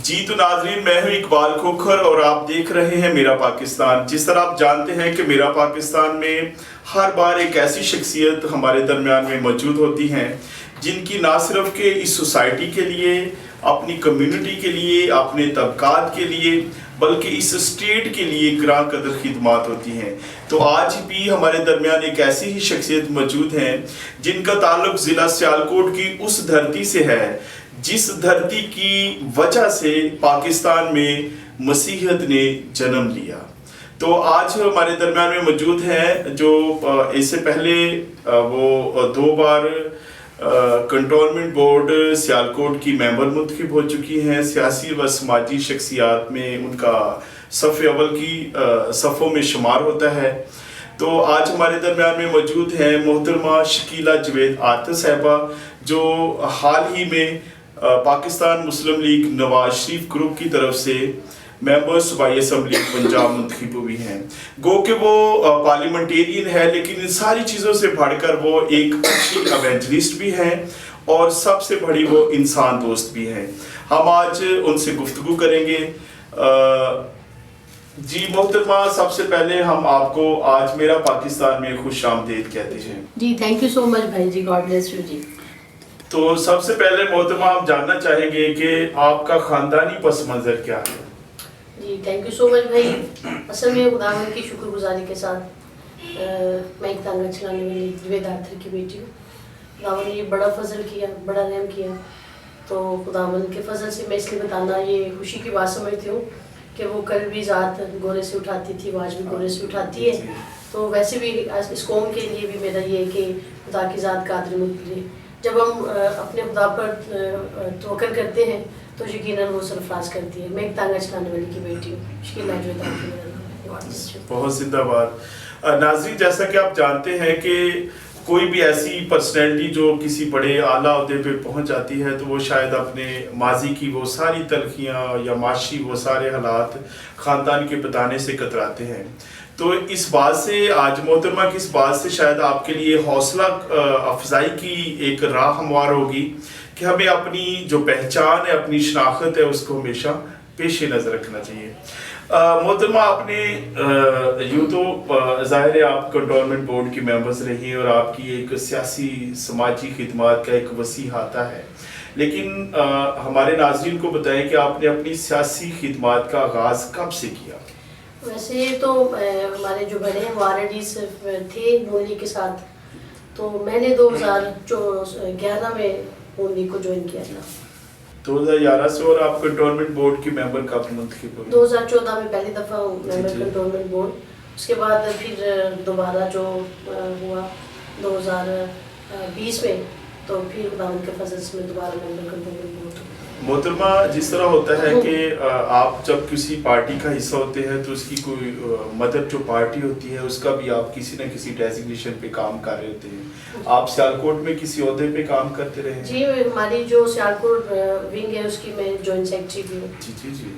جی تو ناظرین، میں ہوں اقبال کھوکھر اور آپ دیکھ رہے ہیں میرا پاکستان۔ جس طرح آپ جانتے ہیں کہ میرا پاکستان میں ہر بار ایک ایسی شخصیت ہمارے درمیان میں موجود ہوتی ہیں جن کی نہ صرف کہ اس سوسائٹی کے لیے، اپنی کمیونٹی کے لیے، اپنے طبقات کے لیے، بلکہ اس اسٹیٹ کے لیے گراں قدر خدمات ہوتی ہیں۔ تو آج بھی ہمارے درمیان ایک ایسی ہی شخصیت موجود ہیں جن کا تعلق ضلع سیالکوٹ کی اس دھرتی سے ہے جس دھرتی کی وجہ سے پاکستان میں مسیحیت نے جنم لیا۔ تو آج ہمارے درمیان میں موجود ہیں جو اس سے پہلے وہ 2 بار کنٹونمنٹ بورڈ سیالکوٹ کی ممبر منتخب ہو چکی ہیں۔ سیاسی و سماجی شخصیات میں ان کا صف اول کی صفوں میں شمار ہوتا ہے۔ تو آج ہمارے درمیان میں موجود ہیں محترمہ شکیلہ جوید عاطف صاحبہ، جو حال ہی میں پاکستان مسلم لیگ نواز شریف گروپ کی طرف سے ممبر صوبائی اسمبلی پنجاب منتخب ہوئی ہیں۔ گو کہ وہ پارلیمنٹیرین ہے، لیکن ان ساری چیزوں سے بڑھ کر وہ ایک اچھی ایونجلسٹ بھی ہیں اور سب سے بڑی وہ انسان دوست بھی ہیں۔ ہم آج ان سے گفتگو کریں گے۔ جی محترمہ، سب سے پہلے ہم آپ کو آج میرا پاکستان میں خوش آمدید کہتے ہیں۔ جی تھینک یو سو مچ بھائی جی، گاڈ بلیس یو جی۔ تو سب سے پہلے محترمہ ہم جاننا چاہیں گے کہ آپ کا خاندانی پس منظر کیا ہے؟ جی تھینک یو سو مچ بھائی۔ اصل میں خداوند کی شکر گزاری کے ساتھ میں ایک تانگہ چلانے والی جوید عاطف کی بیٹی ہوں۔ خداوند نے یہ بڑا فضل کیا، بڑا رحم کیا، تو خداوند کے فضل سے میں اس لیے بتانا یہ خوشی کی بات سمجھتی ہوں کہ وہ کل بھی ذات گورے سے اٹھاتی تھی، وہ آج بھی گورے سے اٹھاتی ہے۔ تو ویسے بھی اس قوم کے لیے بھی میرا یہ ہے کہ خدا کی ذات قادر مطلع، جب ہم اپنے خدا پر توکل کرتے ہیں تو یقیناً وہ سرفراز کرتی ہے۔ میں ایک تانگہ چلانے والی کی بیٹی ہوں، شکیلہ جوید عاطف میرا نام ہے۔ بہت زندہ باد۔ ناظرین، جیسا کہ آپ جانتے ہیں کہ کوئی بھی ایسی پرسنالٹی جو کسی بڑے اعلیٰ عہدے پہ پہنچ جاتی ہے تو وہ شاید اپنے ماضی کی وہ ساری تلخیاں یا معاشی وہ سارے حالات خاندان کے بتانے سے کتراتے ہیں۔ تو اس بات سے آج محترمہ کی اس بات سے شاید آپ کے لیے حوصلہ افزائی کی ایک راہ ہموار ہوگی کہ ہمیں اپنی جو پہچان ہے، اپنی شناخت ہے، اس کو ہمیشہ پیش نظر رکھنا چاہیے۔ محترمہ، آپ نے یوں تو ظاہر ہے آپ کنٹونمنٹ بورڈ کی ممبرز رہی اور آپ کی ایک سیاسی سماجی خدمات کا ایک وسیع احاطہ ہے، لیکن ہمارے ناظرین کو بتائیں کہ آپ نے اپنی سیاسی خدمات کا آغاز کب سے کیا؟ ویسے تو ہمارے جو بڑے ہیں وہ آلریڈی صرف تھے نون لیگ کے ساتھ، تو میں نے 2011 میں نون لیگ کو جوائن کیا تھا۔ 2011 سے، اور آپ کنٹونمنٹ بورڈ کی ممبر کب منتخب ہوئی؟ 2014 میں پہلی دفعہ ممبر کنٹونمنٹ بورڈ، اس کے بعد پھر دوبارہ جو ہوا 2020 میں، تو پھر خداوند کے فضل سے میں دوبارہ ممبر کنٹونمنٹ بورڈ۔ محترمہ، جس طرح ہوتا ہے کہ آپ جب کسی پارٹی کا حصہ ہوتے ہیں تو اس کی کوئی مدر جو پارٹی ہوتی ہے اس کا بھی آپ کسی نہ کسی ڈیزگنیشن پہ کام کر رہے ہوتے ہیں۔ آپ سیالکوٹ میں کسی عہدے پہ کام کرتے رہے ہیں؟ جی، ہماری جو سیالکوٹ ونگ ہے اس کی میں جوائنٹ سیکرٹری بھی ہوں۔ جی جی جی۔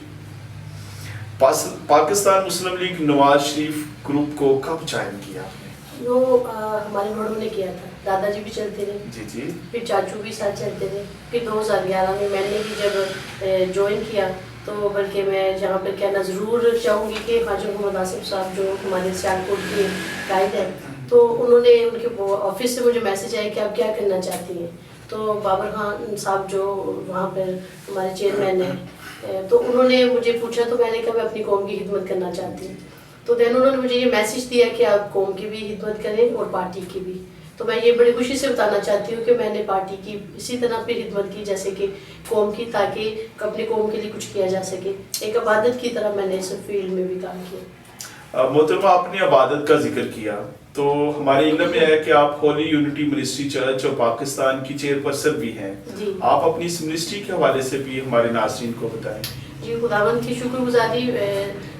پاکستان مسلم لیگ نواز شریف گروپ کو کب جوائن کیا آپ نے؟ وہ ہمارے بڑوں نے کیا تھا، دادا جی بھی چلتے رہے، جی جی، پھر چاچو بھی ساتھ چلتے رہے۔ پھر 2011 میں نے بھی جب جوائن کیا تو بلکہ میں یہاں پہ کہنا ضرور چاہوں گی کہ حاجی محمد آصف صاحب جو ہمارے سیالکوٹ کے قائد ہیں، تو انہوں نے ان کے آفس سے مجھے میسج آیا کہ آپ کیا کرنا چاہتی ہیں، تو بابر خان صاحب جو وہاں پر ہمارے چیئرمین ہیں، تو انہوں نے مجھے پوچھا تو میں نے کہا میں اپنی قوم کی خدمت کرنا چاہتی ہوں۔ تو دین انہوں نے مجھے یہ میسج دیا کہ آپ قوم کی بھی خدمت کریں اور پارٹی کی بھی۔ تو میں یہ بڑی خوشی سے بتانا چاہتی ہوں کہ میں نے پارٹی کی اسی طرح پھر خدمت کی جیسے کہ قوم کی، تاکہ اپنی قوم کے لیے کچھ کیا جا سکے۔ ایک عبادت کی طرح میں نے اس فیلڈ میں بھی کام کیا۔ محترمہ، آپ نے عبادت کا ذکر کیا تو ہمارے علم میں ہے کہ آپ ہولی یونٹی منسٹری چرچ اور پاکستان کی چیئر پرسن بھی ہیں۔ جی، آپ اپنی اس منسٹری کے حوالے سے بھی ہمارے ناظرین کو بتائیں۔ جی، خداوند کی شکر گزاری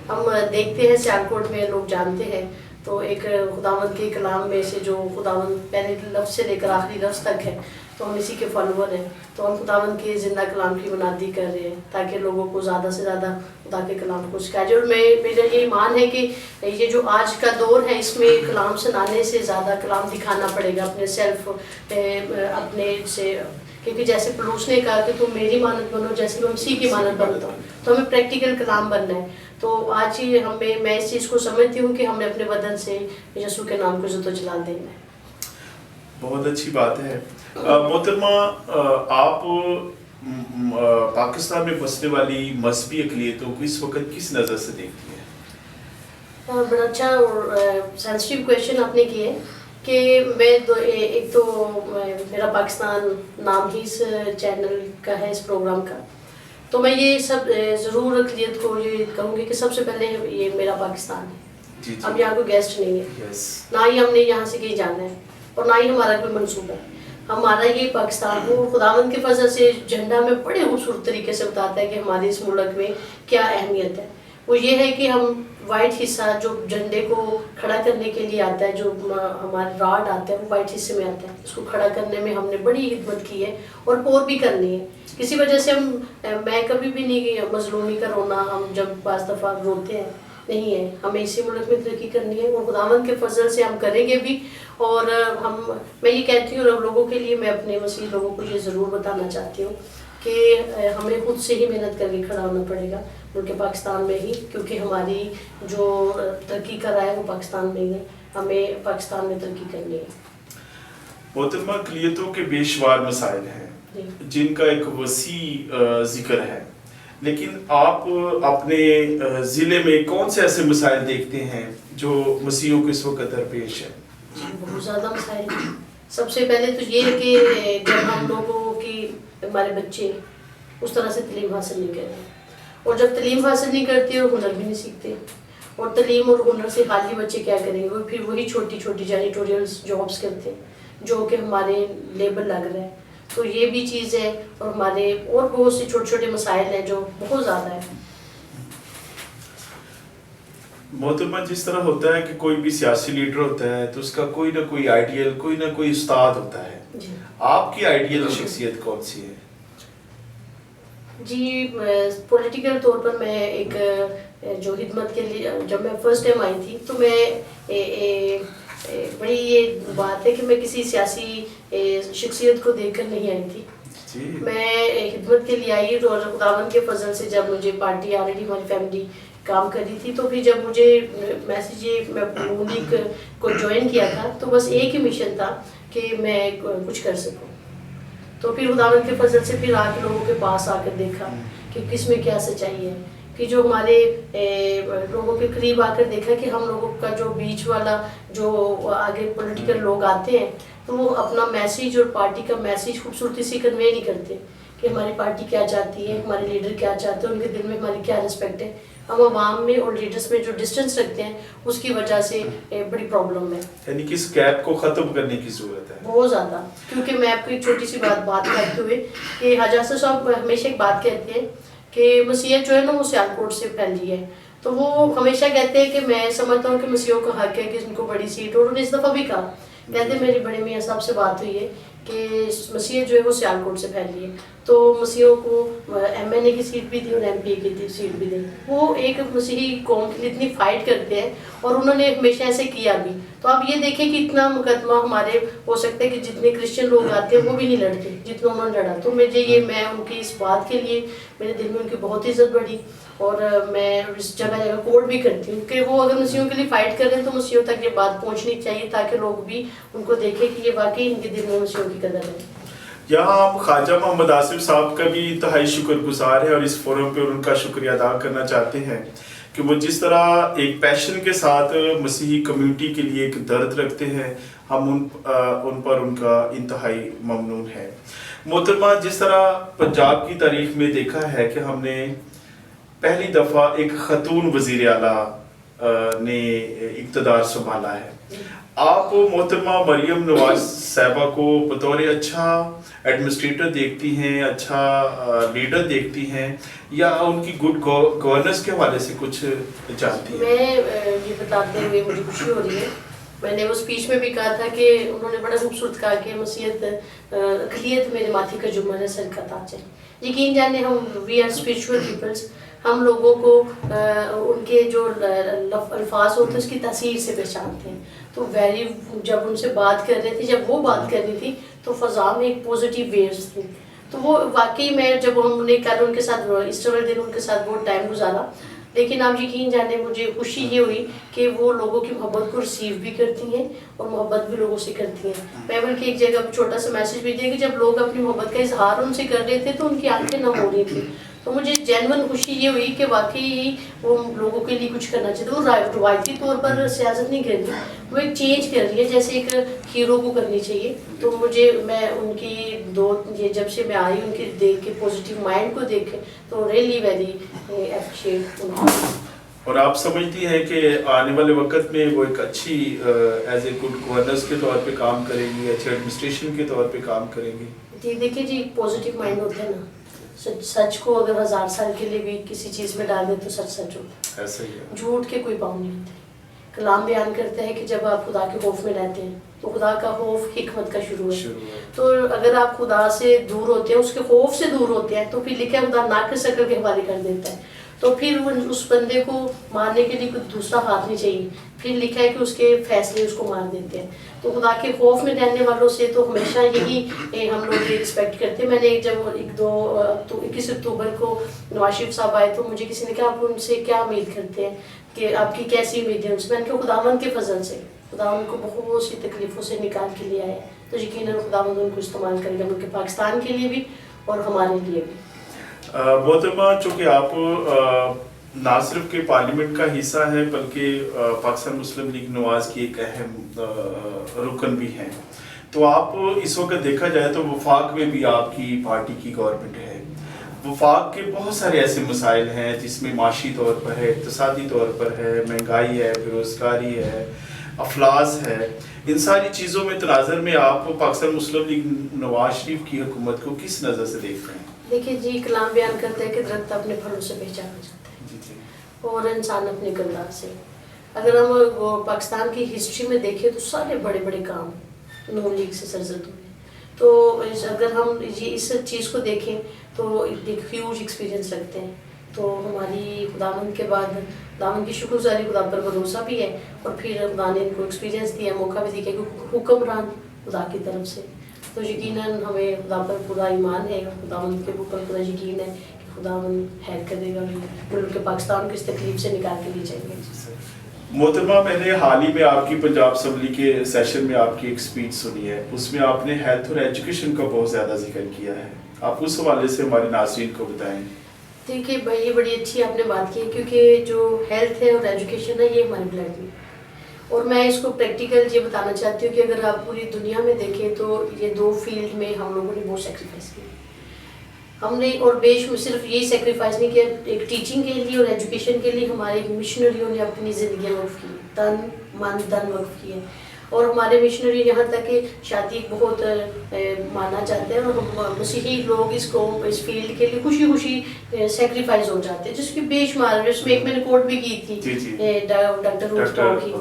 ہم دیکھتے ہیں سیالکوٹ میں لوگ جانتے ہیں، تو ایک خداوند کے کلام میں سے جو خداوند پہلے لفظ سے لے کر آخری لفظ تک ہے، تو ہم اسی کے فالوور ہیں، تو ہم خداوند کے زندہ کلام کی منادی کر رہے ہیں تاکہ لوگوں کو زیادہ سے زیادہ خدا کے کلام کو سکھایا جائے۔ اور میرا یہ ایمان ہے کہ یہ جو آج کا دور ہے اس میں کلام سنانے سے زیادہ کلام دکھانا پڑے گا، اپنے سیلف اپنے سے کیونکہ جیسے پلوس نے کہا کہ تم میری مانت بنو جیسے میں مسیح کی مانت بنتا ہوں، تو ہمیں پریکٹیکل کلام بننا ہے. تو آج ہی میں اس چیز کو سمجھتی ہوں کہ ہم نے اپنے بدن سے یسوع کے نام کو عزت و جلال دینا ہے. بہت اچھی بات ہے. محترمہ، آپ پاکستان میں بسنے والی مذہبی اقلیتوں کو اس وقت کس نظر سے دیکھتی ہیں؟ بڑا اچھا اور سینسٹیو کویشچن آپ نے کیا ہے کہ میں ایک تو میرا پاکستان نام ہی اس چینل کا ہے، اس پروگرام کا، تو میں یہ سب ضرور اقلیت کو یہ کہوں گی کہ سب سے پہلے یہ میرا پاکستان ہے. اب یہاں کوئی گیسٹ نہیں ہے، نہ ہی ہم نے یہاں سے کہیں جانا ہے اور نہ ہی ہمارا کوئی منصوبہ ہے. ہمارا یہ پاکستان کو خداوند کے فضل سے جھنڈا میں بڑے خوبصورت طریقے سے بتاتا ہے کہ ہمارے اس ملک میں کیا اہمیت ہے. وہ یہ ہے کہ ہم وائٹ حصہ جو جھنڈے کو کھڑا کرنے کے لیے آتا ہے، جو ہمارا راڈ آتا ہے وہ وائٹ حصے میں آتا ہے. اس کو کھڑا کرنے میں ہم نے بڑی خدمت کی ہے اور بھی کرنی ہے. کسی وجہ سے میں کبھی بھی نہیں مظلومی کا رونا ہم جب بعض دفعہ روتے ہیں نہیں ہے. ہمیں اسی ملک میں ترقی کرنی ہے اور خداوند کے فضل سے ہم کریں گے بھی. اور میں یہ کہتی ہوں لوگوں کے لیے، میں اپنے مسیح لوگوں کو یہ ضرور بتانا چاہتی ہوں کہ ہمیں خود سے ہی محنت کر کے کھڑا ہونا پڑے گا ملک پاکستان میں ہی، کیونکہ ہماری جو ترقی کر رہا ہے وہ پاکستان میں ہی ہے. ہمیں پاکستان میں ترقی کرنی ہے. محترمہ، اقلیتوں کے بے شمار مسائل ہیں جن کا ایک وسیع ذکر ہے، لیکن آپ اپنے ضلع میں کون سے ایسے مسائل دیکھتے ہیں جو مسیحیوں کو اس وقت درپیش ہیں؟ بہت زیادہ مسائل ہیں. سب سے پہلے تو یہ ہے کہ جب ہم لوگوں کی ہمارے بچے اس طرح سے تعلیم حاصل نہیں کرتے، اور جب تعلیم حاصل نہیں کرتے اور ہنر بھی نہیں سیکھتے، اور تعلیم اور ہنر سے خالی بچے کیا کریں گے؟ وہ پھر وہی چھوٹی چھوٹی جینیٹوریلس جابس کرتے ہیں جو کہ ہمارے لیبر لگ رہے ہیں. تو یہ بھی چیز ہے. اور ہمارے اور بہت سے چھوٹے چھوٹے مسائل ہیں جو بہت زیادہ ہیں. محترمہ، جس طرح ہوتا ہے کہ کوئی بھی سیاسی لیڈر ہوتا ہے تو اس کا کوئی نہ کوئی آئیڈیل، کوئی نہ کوئی استاد ہوتا ہے. آپ کی آئیڈیل شخصیت کون سی ہے؟ جی، پولیٹیکل طور پر میں ایک جو خدمت کے لیے جب میں فرسٹ ٹائم آئی تھی تو میں بڑی یہ بات ہے کہ میں کسی سیاسی شخصیت کو دیکھ کر نہیں آئی تھی. میں خدمت کے لیے آئی اور خداوند کے فضل سے جب مجھے پارٹی آلریڈی ہماری فیملی کام کر رہی تھی، تو پھر جب مجھے میسیج میں مونک کو جوائن کیا تھا تو بس ایک ہی مشن تھا کہ میں کچھ کر سکوں. تو پھر خداوند کے فضل سے پھر آ کے لوگوں کے پاس آ کر دیکھا کہ کس میں کیا سچائی ہے، کہ جو ہمارے لوگوں کے قریب آ کر دیکھا کہ ہم لوگوں کا جو بیچ والا جو آگے پولیٹیکل لوگ آتے ہیں تو وہ اپنا میسیج اور پارٹی کا میسیج خوبصورتی سے کنوے نہیں کرتے کہ ہماری پارٹی کیا چاہتی ہے، ہمارے لیڈر کیا چاہتے ہیں، ان کے دل میں ہماری کیا رسپیکٹ ہے. ہم عوام میں اور لیڈرز میں جو ڈسٹنس رکھتے ہیں اس کی وجہ سے بڑی پرابلم ہے. یعنی کہ اس گیپ کو ختم کرنے کی ضرورت ہے بہت زیادہ. کیونکہ میں آپ کو ایک چھوٹی سی بات کرتے ہوئے کہ حاجی حسن صاحب ہمیشہ ایک بات کہتے ہیں کہ مسیحیت جو ہے نا وہ سیالکوٹ سے پھیلی ہے. تو وہ ہمیشہ کہتے ہیں کہ میں سمجھتا ہوں کہ مسیحیوں کا حق ہے کہ ان کو بڑی سیٹ، اور انہوں نے اس دفعہ بھی کہا، کہتے ہیں میرے بڑے میاں صاحب سے بات ہوئی ہے کہ مسیحیت جو ہے وہ سیالکوٹ سے پھیلی ہے، تو مسیحیوں کو ایم این اے کی سیٹ بھی دی اور ایم پی اے کی سیٹ بھی دی. وہ ایک مسیحی قوم کے لیے اتنی فائٹ کرتے ہیں اور انہوں نے ہمیشہ ایسے کیا بھی. تو آپ یہ دیکھیں کہ اتنا مقدمہ ہمارے ہو سکتا ہے کہ جتنے کرسچن لوگ آتے ہیں وہ بھی نہیں لڑتے جتنا انہوں نے لڑا. تو میں ان کی اس بات کے لیے میرے دل میں ان کی بہت عزت بڑھی، اور میں اس جگہ جگہ کوٹ بھی کرتی ہوں کہ وہ اگر مسیحیوں کے لیے فائٹ کر رہے ہیں تو مسیحیوں تک یہ بات پہنچنی چاہیے تاکہ لوگ بھی ان کو دیکھیں کہ یہ واقعی ان کے دل میں مسیحیوں کی قدر ہے. یہاں ہم خواجہ محمد آصف صاحب کا بھی انتہائی شکر گزار ہیں اور اس فورم پہ ان کا شکریہ ادا کرنا چاہتے ہیں کہ وہ جس طرح ایک پیشن کے ساتھ مسیحی کمیونٹی کے لیے ایک درد رکھتے ہیں، ہم ان پر ان کا انتہائی ممنون ہے. محترمہ، جس طرح پنجاب کی تاریخ میں دیکھا ہے کہ ہم نے پہلی دفعہ ایک خاتون وزیر اعلیٰ نے اقتدار سنبھالا ہے. آپ محترمہ مریم نواز صاحبہ کو بطور اچھا ایڈمنسٹریٹر دیکھتی ہیں، اچھا لیڈر دیکھتی ہیں، یا ان کی گڈ گورننس کے حوالے سے کچھ جانتی ہیں؟ میں یہ بتاتے ہوئے مجھے خوشی ہو رہی ہے، میں نے وہ اسپیچ میں بھی کہا تھا کہ انہوں نے بڑا خوبصورت کہا کہ مسیحیت اقلیت میرے ماتھے کا جمر ہے، سر کا تاج ہے. یقین جانے ہم وی آر اسپریچول پیپلس. ہم لوگوں کو ان کے جو الفاظ ہوتے ہیں اس کی تاثیر سے پہچانتے ہیں. تو جب ان سے بات کر رہے تھے، جب وہ بات کر رہی تھی تو فضا میں ایک پازیٹیو ویوز تھی. تو وہ واقعی میں جب ہم نے کل ان کے ساتھ ایسٹر والے دن ان کے ساتھ بہت ٹائم گزارا، لیکن آپ یقین جانے مجھے خوشی یہ ہوئی کہ وہ لوگوں کی محبت کو ریسیو بھی کرتی ہیں اور محبت بھی لوگوں سے کرتی ہیں. میں بلکہ ایک جگہ چھوٹا سا میسج بھی دیا کہ جب لوگ اپنی محبت کا اظہار ان سے کر رہے تھے تو ان کی آنکھیں نم ہو رہی تھیں. تو مجھے جینون خوشی یہ ہوئی کہ واقعی وہ لوگوں کے لیے کچھ کرنا چاہیے. وہ روایتی طور پر سیاست نہیں کر رہی، وہ ایک چینج کر رہی ہے جیسے ایک ہیرو کو کرنی چاہیے. تو میں ان کی یہ جب سے میں آئی ان کی دیکھ کے پازیٹیو مائنڈ کو دیکھ کے تو ریئلی ویری اپریشیٹ. اور آپ سمجھتی ہیں کہ آنے والے وقت میں وہ ایک اچھی ایز اے گڈ گورننس کے طور پہ کام کریں گی، اچھے ایڈمنسٹریشن کے طور پہ کام کریں گی؟ جی دیکھیے جی، پازیٹیو مائنڈ ہوتا ہے نا، سچ کو اگر 1000 سال کے لیے بھی کسی چیز میں ڈال دیں تو سچ سچ ہوتا ہے. ایسا ہی ہے. جھوٹ کے کوئی پاؤں نہیں ہوتے. کلام بیان کرتا ہے کہ جب آپ خدا کے خوف میں رہتے ہیں تو خدا کا خوف حکمت کا شروع ہے. تو اگر آپ خدا سے دور ہوتے ہیں، اس کے خوف سے دور ہوتے ہیں، تو پھر لکھا ہے خدا ناک شکل کے حوالے کر دیتا ہے. تو پھر اس بندے کو مارنے کے لیے کوئی دوسرا ہاتھ نہیں چاہیے. پھر لکھا ہے کہ اس کے فیصلے اس کو مار دیتے ہیں. تو خدا کے خوف میں رہنے والوں سے تو ہمیشہ یہی ہم لوگ رسپیکٹ کرتے ہیں. میں نے جب 21 اکتوبر کو نواز شریف صاحب آئے تو مجھے کسی نے کہا آپ ان سے کیا امید کرتے ہیں، کہ آپ کی کیسی امید ہے ان سے؟ میں نے کہا خداوند کے فضل سے. خداوند کو بہت سی تکلیفوں سے نکال کے لے آئے، تو یقیناً خداوند ان کو استعمال کرے گا ملک پاکستان کے لیے بھی اور ہمارے لیے بھی. محترمہ، چونکہ آپ نہ صرف کہ پارلیمنٹ کا حصہ ہے بلکہ پاکستان مسلم لیگ نواز کی ایک اہم رکن بھی ہیں، تو آپ اس وقت دیکھا جائے تو وفاق میں بھی آپ کی پارٹی کی گورنمنٹ ہے. وفاق کے بہت سارے ایسے مسائل ہیں جس میں معاشی طور پر ہے، اقتصادی طور پر ہے، مہنگائی ہے، بے روزگاری ہے، افلاس ہے. ان ساری چیزوں میں تناظر میں آپ پاکستان مسلم لیگ نواز شریف کی حکومت کو کس نظر سے دیکھ رہے ہیں؟ دیکھیے جی، کلام بیان کرتا ہے کہ درخت اپنے پھلوں سے پہچانا جاتا ہے اور انسان اپنے کردار سے. اگر ہم پاکستان کی ہسٹری میں دیکھیں تو سارے بڑے بڑے کام نون لیگ سے سرزد ہوئے. تو اگر ہم اس چیز کو دیکھیں تو ایک ہیوج ایکسپیرینس رکھتے ہیں. تو ہماری خداوند کے بعد خداوند کی شکر گزاری، خدا پر بھروسہ بھی ہے، اور پھر خدا نے ان کو ایکسپیرینس دیا، موقع بھی دیا کہ حکمران خدا کی طرف سے. تو یقیناً ہمیں خدا پر پورا ایمان ہے، خداوند کے اوپر پورا یقین ہے کہ خداوند خیر کرے گا، ملک پاکستان کو اس تکلیف سے نکال کے لے جائیں گے. محترمہ، میں نے حال ہی میں آپ کی پنجاب اسمبلی کے سیشن میں آپ کی ایک اسپیچ سنی ہے، اس میں آپ نے ہیلتھ اور ایجوکیشن کا بہت زیادہ ذکر کیا ہے. آپ اس حوالے سے ہمارے ناظرین کو بتائیں. دیکھیے بھائی، یہ بڑی اچھی آپ نے بات کی، کیونکہ جو ہیلتھ ہے اور ایجوکیشن ہے یہ ہمارے بلڈ میں، اور میں اس کو پریکٹیکل یہ بتانا چاہتی ہوں کہ اگر آپ پوری دنیا میں دیکھیں تو یہ 2 فیلڈ میں ہم لوگوں نے بہت سیکریفائس کیا. ہم نے اور بیش میں صرف یہی سیکریفائس نہیں کیا، ایک ٹیچنگ کے لیے اور ایجوکیشن کے لیے ہمارے مشنریوں نے اپنی زندگیاں وقف کی، تن من دن وقف کیے. اور ہمارے مشنری یہاں تک کہ شادی بہت مانا جاتا ہے، اور ہم مسیحی لوگ اس فیلڈ کے لیے خوشی خوشی سیکریفائز ہو جاتے ہیں، جس کی بے شمار. اس میں ایک میں نے کوٹ بھی کی تھی ڈاکٹر کی.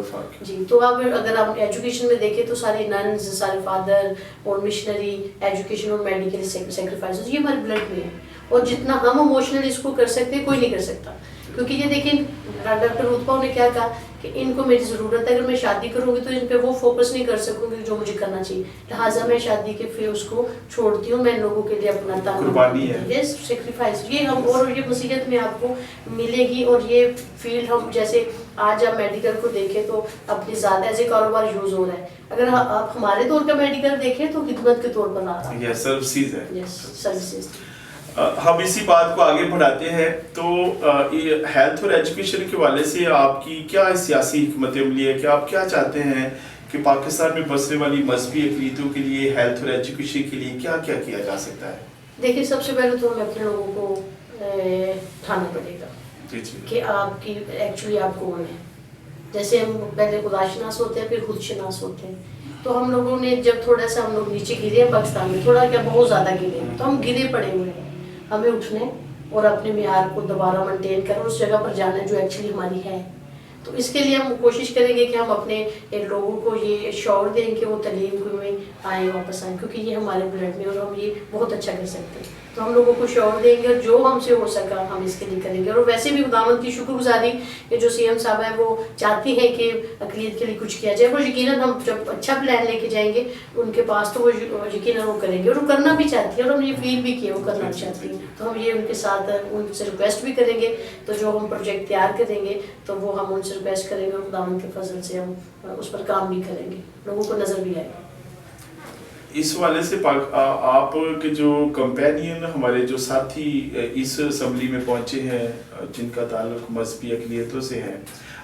جی، تو اب اگر آپ ایجوکیشن میں دیکھیں تو سارے ننز، سارے فادر اور مشنری ایجوکیشن اور میڈیکل سیکریفائز یہ ہمارے بلڈ میں ہے. اور جتنا ہم ایموشنلی اس کو کر سکتے ہیں کوئی نہیں کر سکتا. کیونکہ یہ دیکھیں ڈاکٹر رتبہ نے کیا کہا کہ ان کو میری ضرورت ہے، اگر میں شادی کروں گی تو ان پہ وہ فوکس نہیں کر سکوں گی جو مجھے کرنا چاہیے، لہٰذا میں شادی کے پھر اس کو چھوڑتی ہوں. میں ان لوگوں کے لیے اپنا قربانی ہے، یہ سیکریفائس یہ ہم اور یہ مسیحیت میں آپ کو ملے گی. اور یہ فیلڈ ہم جیسے آج آپ میڈیکل کو دیکھیں تو اپنی زیادہ ایز اے کاروبار یوز ہو رہا ہے. اگر آپ ہمارے طور کا میڈیکل دیکھیں تو خدمت کے طور پر آ رہا ہے، سروسز ہے. سروسز. ہم اسی بات کو آگے بڑھاتے ہیں. تو ہیلتھ اور ایجوکیشن کے حوالے سے آپ کی کیا سیاسی حکمت عملی ہے؟ کہ آپ کیا چاہتے ہیں کہ پاکستان میں بسنے والی مذہبی اقلیتوں کے لیے ہیلتھ اور ایجوکیشن کے لیے کیا کیا کیا جا سکتا ہے؟ دیکھیے، سب سے پہلے تو ہمیں اپنے لوگوں کو اٹھانا پڑے گا کہ آپ کی ایکچولی آپ کون ہیں. جیسے ہم پہلے خدا شناس ہوتے ہیں، پھر خود شناس ہوتے ہیں. تو ہم لوگوں نے جب تھوڑا سا ہم لوگ نیچے گرے ہیں پاکستان میں، تھوڑا کیا بہت زیادہ گرے ہیں، تو ہم گرے پڑے ہوئے ہیں. ہمیں اٹھنے اور اپنے معیار کو دوبارہ مینٹین کر اس جگہ پر جانا جو ایکچولی ہماری ہے. تو اس کے لیے ہم کوشش کریں گے کہ ہم اپنے لوگوں کو یہ شعور دیں کہ وہ تعلیم میں آئیں، واپس آئیں، کیونکہ یہ ہمارے بلڈ میں اور ہم یہ بہت اچھا کر سکتے ہیں. تو ہم لوگوں کو شعور دیں گے اور جو ہم سے ہو سکا ہم اس کے لیے کریں گے. اور ویسے بھی خداوند کی شکر گزاری کہ جو سی ایم صاحب ہیں وہ چاہتی ہیں کہ اقلیت کے لیے کچھ کیا جائے. وہ یقیناً ہم جب اچھا پلان لے کے جائیں گے ان کے پاس تو وہ یقیناً وہ کریں گے اور وہ کرنا بھی چاہتی ہیں اور ہم یہ فیل بھی کیے وہ کرنا چاہتی ہیں. تو ہم یہ ان کے ساتھ ان سے ریکویسٹ بھی کریں گے. تو جو ہم پروجیکٹ تیار کریں گے تو وہ ہم ان سے ریکویسٹ کریں گے اور خداوند کے فضل سے ہم اس پر کام بھی کریں گے، لوگوں کو نظر بھی آئے گا. اس حوالے سے آپ کے جو کمپینین ہمارے جو ساتھی اس اسمبلی میں پہنچے ہیں جن کا تعلق مذہبی اقلیتوں سے ہے،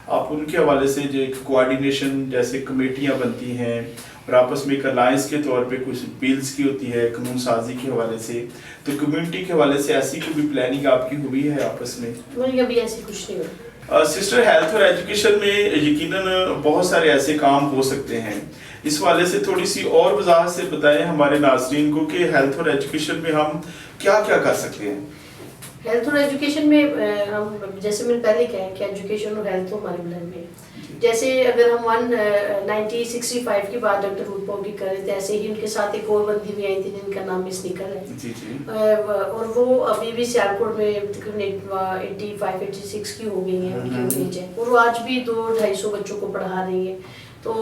آپ ان کے حوالے سے جو ایک کوآرڈینیشن جیسے کمیٹیاں بنتی ہیں اور آپس میں ایک الائنس کے طور پہ کچھ بیلز کی ہوتی ہے قانون سازی کے حوالے سے، تو کمیونٹی کے حوالے سے ایسی کوئی بھی پلاننگ آپ کی ہوئی ہے آپس میں؟ ابھی ایسی کچھ نہیں ہوئی. سسٹر، ہیلتھ اور ایجوکیشن میں یقیناً بہت سارے ایسے کام ہو سکتے ہیں. اس حوالے سے تھوڑی سی اور وضاحت سے بتائیں ہمارے ناظرین کو کہ ہیلتھ اور ایجوکیشن میں ہم کیا کیا کر سکتے ہیں. ہیلتھ اور ایجوکیشن میں ہم جیسے میں نے پہلے کہا کہ ایجوکیشن اور ہیلتھ ہمارے بلڈ میں ہے. جیسے اگر ہم 1965 کی بات ڈاکٹر روت پاؤ کی کر رہے تھے، ایسے ہی ان کے ساتھ ایک اور بندی بھی آئی تھی جن کا نام مس نکل ہے، اور وہ ابھی بھی سیالکوٹ میں تقریباً 85-86 کی ہو گئی ہیں ان کی ایج ہے، اور وہ آج بھی 200-250 بچوں کو پڑھا رہی ہیں. تو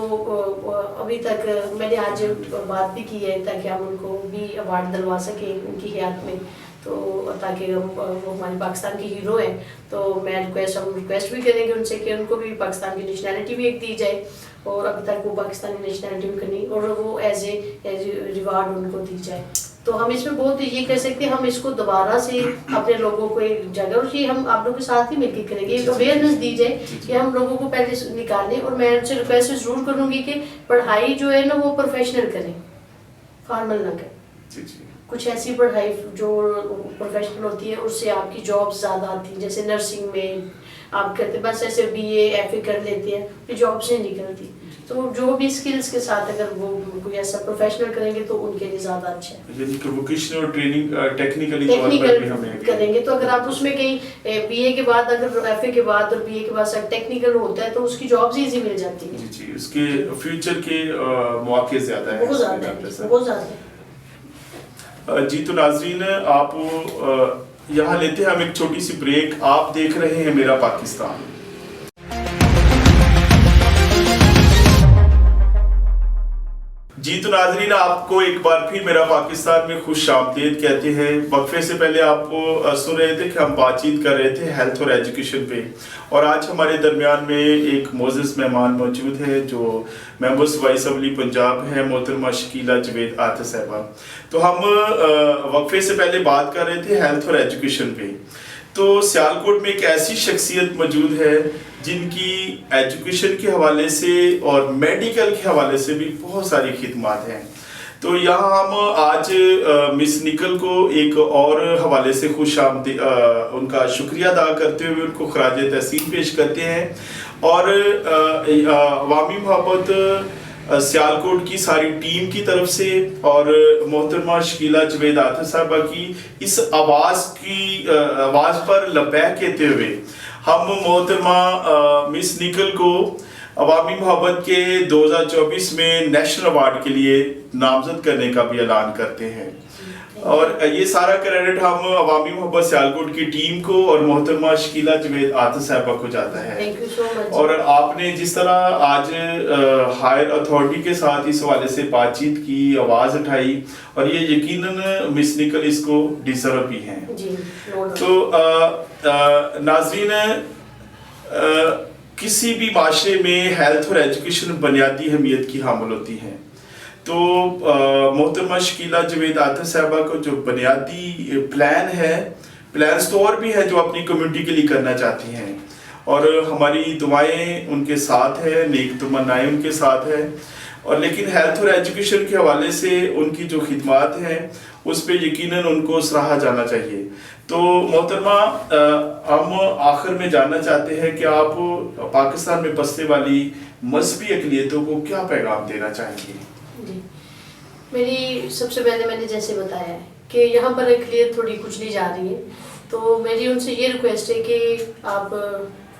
ابھی تک میں نے آج بات بھی کی ہے تاکہ ہم ان کو بھی ایوارڈ دلوا سکیں ان کی حیات میں، تو تاکہ وہ ہمارے پاکستان کے ہیرو ہیں. تو میں ہم ریکویسٹ بھی کریں گے ان سے کہ ان کو بھی پاکستان کی نیشنلٹی بھی ایک دی جائے، اور ابھی تک وہ پاکستانی نیشنلٹی بھی کرنی اور وہ ایز اے ریوارڈ ان کو دی جائے. تو ہم اس میں بہت یہ کر سکتے ہیں، ہم اس کو دوبارہ سے اپنے لوگوں کو ایک جگہ، اور یہ ہم آپ لوگوں کے ساتھ ہی مل کے کریں گے، ایک اویئرنیس دی جائے کہ ہم لوگوں کو پہلے نکالیں. اور میں ان سے ریکویسٹ ضرور کروں گی کہ پڑھائی جو ہے نا وہ پروفیشنل کریں، فارمل نہ کریں. کچھ ایسی پڑھائی جو پروفیشنل ہوتی ہے اس سے آپ کی جابس زیادہ آتی ہیں، جیسے نرسنگ میں آپ کرتے بس ایسے BA FA کر لیتے ہیں، یہ جاب سے نکلتی. تو جو بھی اسکلز کے ساتھ اگر وہ کوئی ایسا پروفیشنل کریں گے تو ان کے لیے زیادہ اچھا ہے. یعنی کہ ووکیشنل ٹریننگ ٹیکنیکلی طور پر بھی ہمیں کریں گے. تو اگر آپ اس میں کہیں BA کے بعد اگر FA کے بعد اور BA کے بعد سب ٹیکنیکل ہوتا ہے تو اس کی جابس ایزی مل جاتی ہیں. جی اس کے فیوچر کے مواقع زیادہ ہیں، بہت زیادہ ہے، بہت زیادہ ہے. جی تو ناظرین، آپ یہاں لیتے ہیں ہم ایک چھوٹی سی بریک. آپ دیکھ رہے ہیں میرا پاکستان. جی تو ناظرین، آپ کو ایک بار پھر میرا پاکستان میں خوش آمدید کہتے ہیں. وقفے سے پہلے آپ کو سن رہے تھے کہ ہم بات چیت کر رہے تھے ہیلتھ اور ایجوکیشن پہ، اور آج ہمارے درمیان میں ایک معزز مہمان موجود ہے جو ممبر صوبائی اسمبلی پنجاب ہے، محترمہ شکیلہ جوید عاطف صاحبہ. تو ہم وقفے سے پہلے بات کر رہے تھے ہیلتھ اور ایجوکیشن پہ. تو سیالکوٹ میں ایک ایسی شخصیت موجود ہے جن کی ایجوکیشن کے حوالے سے اور میڈیکل کے حوالے سے بھی بہت ساری خدمات ہیں. تو یہاں ہم آج مس نکل کو ایک اور حوالے سے خوش آمدید ان کا شکریہ ادا کرتے ہوئے ان کو خراج تحسین پیش کرتے ہیں، اور عوامی محبت سیالکوٹ کی ساری ٹیم کی طرف سے اور محترمہ شکیلہ جوید عاطف صاحبہ کی اس آواز پر لبیک کہتے ہوئے ہم محترمہ مس نکل کو عوامی محبت کے 2024 میں نیشنل ایوارڈ کے لیے نامزد کرنے کا بھی اعلان کرتے ہیں. اور یہ سارا کریڈٹ ہم عوامی محبت سیالکوٹ کی ٹیم کو اور محترمہ شکیلہ جوید عاطف صاحبہ کو جاتا ہے. اور آپ نے جس طرح آج ہائر اتھارٹی کے ساتھ اس حوالے سے بات چیت کی، آواز اٹھائی، اور یہ یقیناً مس نکل اس کو ڈیزرو بھی ہیں. تو ناظرین، کسی بھی معاشرے میں ہیلتھ اور ایجوکیشن بنیادی اہمیت کی حامل ہوتی ہیں. تو محترمہ شکیلہ جوید عاطف صاحبہ کو جو بنیادی پلان ہے، پلانز تو اور بھی ہے جو اپنی کمیونٹی کے لیے کرنا چاہتی ہیں، اور ہماری دعائیں ان کے ساتھ ہیں، نیک تمنائیں ان کے ساتھ ہیں. اور لیکن ہیلتھ اور ایجوکیشن کے حوالے سے ان کی جو خدمات ہیں اس پہ یقیناً ان کو سراہا جانا چاہیے. تو محترمہ، ہم آخر میں جاننا چاہتے ہیں کہ آپ پاکستان میں بسنے والی مذہبی اقلیتوں کو کیا پیغام دینا چاہیں گے؟ جی، میری سب سے پہلے میں نے جیسے بتایا ہے کہ یہاں پر اقلیت تھوڑی کچلی جا رہی ہے، تو میری ان سے یہ ریکویسٹ ہے کہ آپ